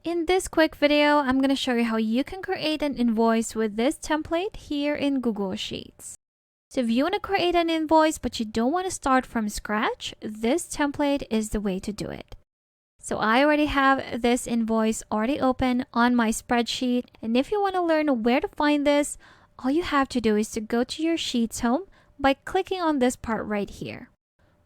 In this quick video, I'm going to show you how you can create an invoice with this template here in Google Sheets. So if you want to create an invoice but you don't want to start from scratch, this template is the way to do it. So I already have this invoice already open on my spreadsheet, and if you want to learn where to find this, all you have to do is to go to your Sheets home by clicking on this part right here.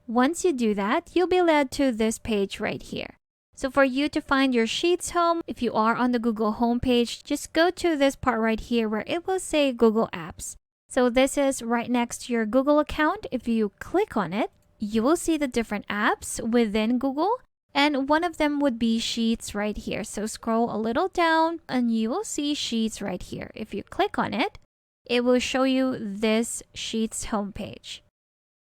Once you do that, you'll be led to this page right here. So for you to find your Sheets home, if you are on the Google homepage, just go to this part right here where it will say Google Apps. So this is right next to your Google account. If you click on it, you will see the different apps within Google, and one of them would be Sheets right here. So scroll a little down and you will see Sheets right here. If you click on it, it will show you this Sheets homepage.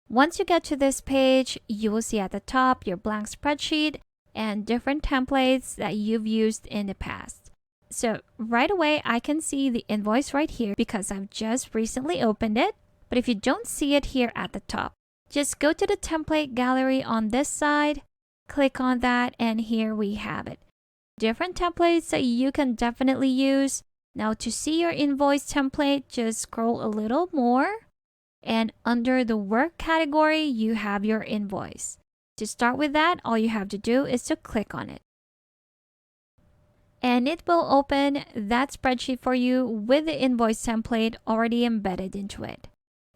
Once you get to this page, you will see at the top your blank spreadsheet and different templates that you've used in the past. So right away, I can see the invoice right here because I've just recently opened it. But if you don't see it here at the top, just go to the template gallery on this side, click on that, and here we have it. Different templates that you can definitely use. Now to see your invoice template, just scroll a little more, and under the work category, you have your invoice. To start with that, all you have to do is to click on it. And it will open that spreadsheet for you with the invoice template already embedded into it.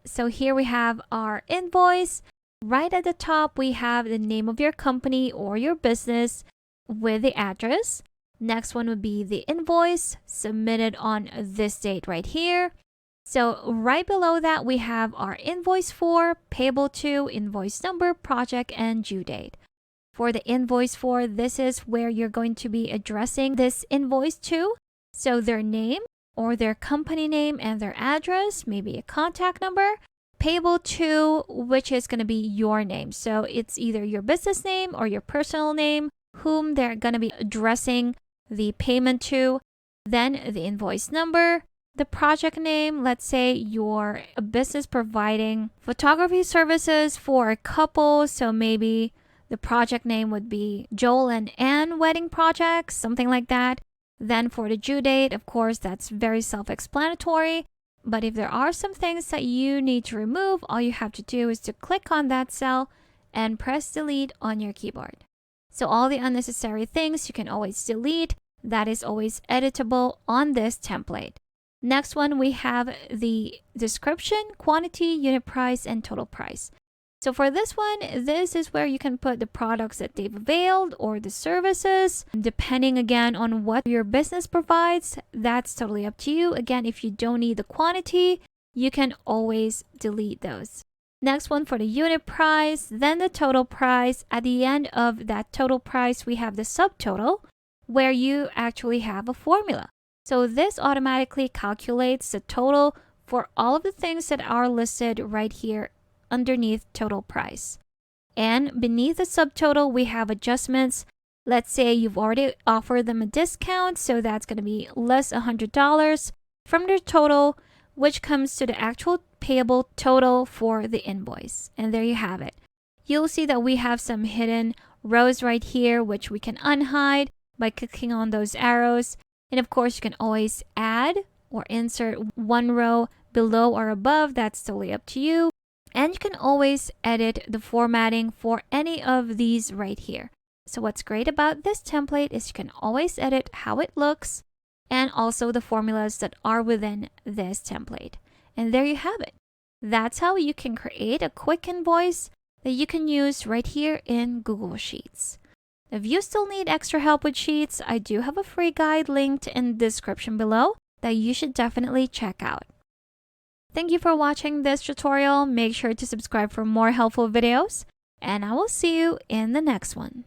So here we have our invoice. Right at the top, we have the name of your company or your business with the address. Next one would be the invoice submitted on this date right here. So right below that, we have our invoice for, payable to, invoice number, project, and due date. For the invoice for, this is where you're going to be addressing this invoice to. So their name or their company name and their address, maybe a contact number. Payable to, which is going to be your name. So it's either your business name or your personal name, whom they're going to be addressing the payment to. Then the invoice number. The project name, let's say you're a business providing photography services for a couple, so maybe the project name would be Joel and Ann Wedding Project, something like that. Then for the due date, of course, that's very self-explanatory. But if there are some things that you need to remove, all you have to do is to click on that cell and press delete on your keyboard. So all the unnecessary things you can always delete. That is always editable on this template. Next one, we have the description, quantity, unit price, and total price. So for this one, this is where you can put the products that they've availed or the services, depending again on what your business provides. That's totally up to you. Again, if you don't need the quantity, you can always delete those. Next one for the unit price, then the total price. At the end of that total price, we have the subtotal where you actually have a formula. So this automatically calculates the total for all of the things that are listed right here underneath total price. And beneath the subtotal, we have adjustments. Let's say you've already offered them a discount, so that's going to be less $100 from their total, which comes to the actual payable total for the invoice. And there you have it. You'll see that we have some hidden rows right here, which we can unhide by clicking on those arrows. And of course, you can always add or insert one row below or above. That's totally up to you. And you can always edit the formatting for any of these right here. So what's great about this template is you can always edit how it looks and also the formulas that are within this template. And there you have it. That's how you can create a quick invoice that you can use right here in Google Sheets. If you still need extra help with Sheets, I do have a free guide linked in the description below that you should definitely check out. Thank you for watching this tutorial. Make sure to subscribe for more helpful videos, and I will see you in the next one.